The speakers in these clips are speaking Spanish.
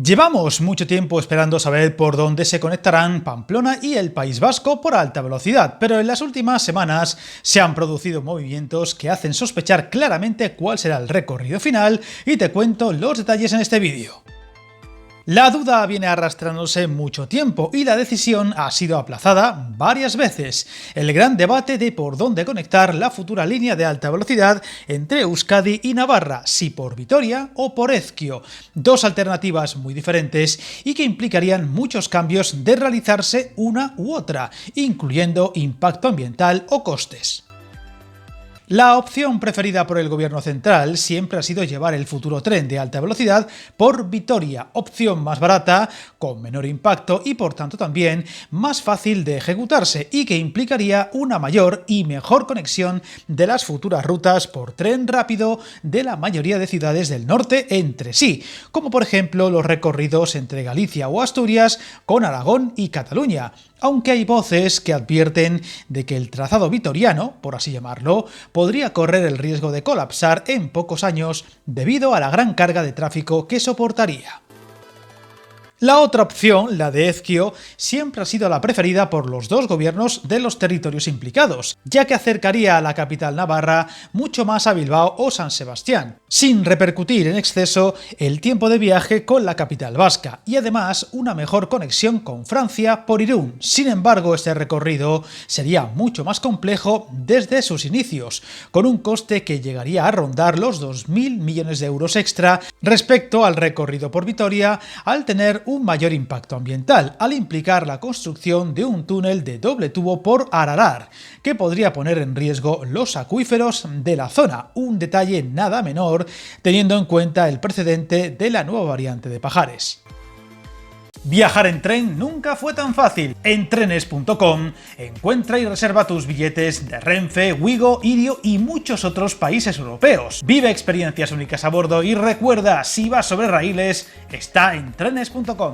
Llevamos mucho tiempo esperando saber por dónde se conectarán Pamplona y el País Vasco por alta velocidad, pero en las últimas semanas se han producido movimientos que hacen sospechar claramente cuál será el recorrido final y te cuento los detalles en este vídeo. La duda viene arrastrándose mucho tiempo y la decisión ha sido aplazada varias veces. El gran debate de por dónde conectar la futura línea de alta velocidad entre Euskadi y Navarra, si por Vitoria o por Ezkio, dos alternativas muy diferentes y que implicarían muchos cambios de realizarse una u otra, incluyendo impacto ambiental o costes. La opción preferida por el gobierno central siempre ha sido llevar el futuro tren de alta velocidad por Vitoria, opción más barata, con menor impacto y por tanto también más fácil de ejecutarse y que implicaría una mayor y mejor conexión de las futuras rutas por tren rápido de la mayoría de ciudades del norte entre sí, como por ejemplo los recorridos entre Galicia o Asturias con Aragón y Cataluña, aunque hay voces que advierten de que el trazado vitoriano, por así llamarlo, podría correr el riesgo de colapsar en pocos años debido a la gran carga de tráfico que soportaría. La otra opción, la de Ezkio, siempre ha sido la preferida por los dos gobiernos de los territorios implicados, ya que acercaría a la capital navarra mucho más a Bilbao o San Sebastián, sin repercutir en exceso el tiempo de viaje con la capital vasca, y además una mejor conexión con Francia por Irún. Sin embargo, este recorrido sería mucho más complejo desde sus inicios, con un coste que llegaría a rondar los 2.000 millones de euros extra respecto al recorrido por Vitoria, al tener un mayor impacto ambiental, al implicar la construcción de un túnel de doble tubo por Aralar, que podría poner en riesgo los acuíferos de la zona, un detalle nada menor teniendo en cuenta el precedente de la nueva variante de Pajares. Viajar en tren nunca fue tan fácil. En trenes.com encuentra y reserva tus billetes de Renfe, Wigo, Irio y muchos otros países europeos. Vive experiencias únicas a bordo y recuerda, si vas sobre raíles, está en trenes.com.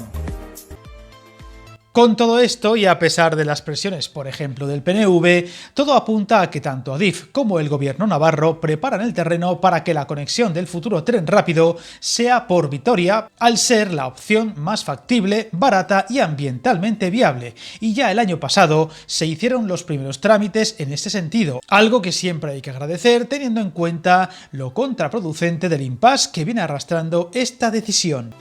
Con todo esto, y a pesar de las presiones, por ejemplo, del PNV, todo apunta a que tanto Adif como el gobierno navarro preparan el terreno para que la conexión del futuro tren rápido sea por Vitoria, al ser la opción más factible, barata y ambientalmente viable. Y ya el año pasado se hicieron los primeros trámites en este sentido, algo que siempre hay que agradecer teniendo en cuenta lo contraproducente del impasse que viene arrastrando esta decisión.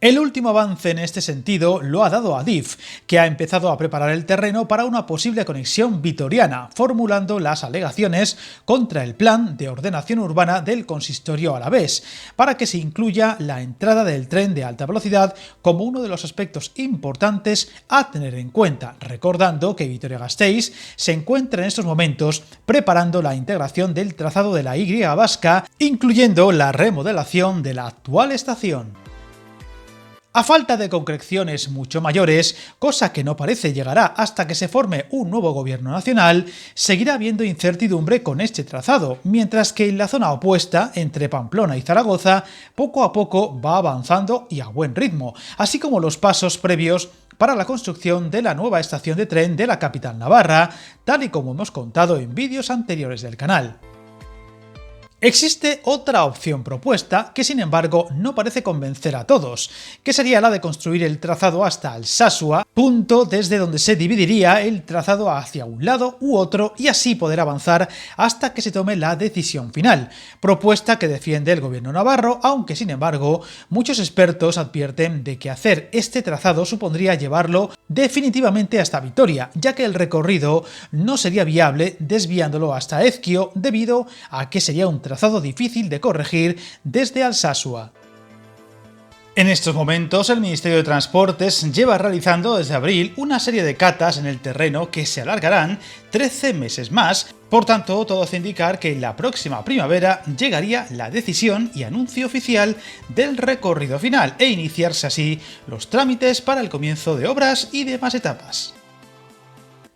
El último avance en este sentido lo ha dado Adif, que ha empezado a preparar el terreno para una posible conexión vitoriana, formulando las alegaciones contra el plan de ordenación urbana del consistorio alavés, para que se incluya la entrada del tren de alta velocidad como uno de los aspectos importantes a tener en cuenta, recordando que Vitoria-Gasteiz se encuentra en estos momentos preparando la integración del trazado de la Y vasca, incluyendo la remodelación de la actual estación. A falta de concreciones mucho mayores, cosa que no parece llegará hasta que se forme un nuevo gobierno nacional, seguirá habiendo incertidumbre con este trazado, mientras que en la zona opuesta, entre Pamplona y Zaragoza, poco a poco va avanzando y a buen ritmo, así como los pasos previos para la construcción de la nueva estación de tren de la capital navarra, tal y como hemos contado en vídeos anteriores del canal. Existe otra opción propuesta que sin embargo no parece convencer a todos, que sería la de construir el trazado hasta Alsasua, punto desde donde se dividiría el trazado hacia un lado u otro y así poder avanzar hasta que se tome la decisión final, propuesta que defiende el gobierno navarro, aunque sin embargo muchos expertos advierten de que hacer este trazado supondría llevarlo definitivamente hasta Vitoria, ya que el recorrido no sería viable desviándolo hasta Ezkio debido a que sería un trazado difícil de corregir desde Alsasua. En estos momentos, el Ministerio de Transportes lleva realizando desde abril una serie de catas en el terreno que se alargarán 13 meses más, por tanto, todo hace indicar que en la próxima primavera llegaría la decisión y anuncio oficial del recorrido final e iniciarse así los trámites para el comienzo de obras y demás etapas.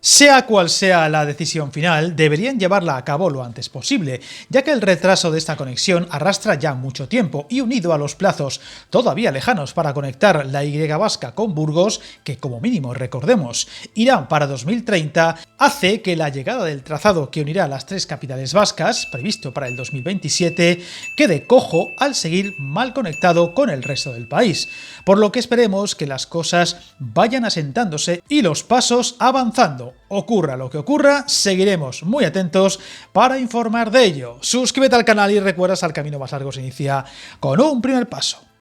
Sea cual sea la decisión final, deberían llevarla a cabo lo antes posible, ya que el retraso de esta conexión arrastra ya mucho tiempo y unido a los plazos todavía lejanos para conectar la Y vasca con Burgos, que como mínimo recordemos irán para 2030, hace que la llegada del trazado que unirá las tres capitales vascas, previsto para el 2027, quede cojo al seguir mal conectado con el resto del país, por lo que esperemos que las cosas vayan asentándose y los pasos avanzando. Ocurra lo que ocurra, seguiremos muy atentos para informar de ello. Suscríbete al canal y recuerda que el camino más largo se inicia con un primer paso.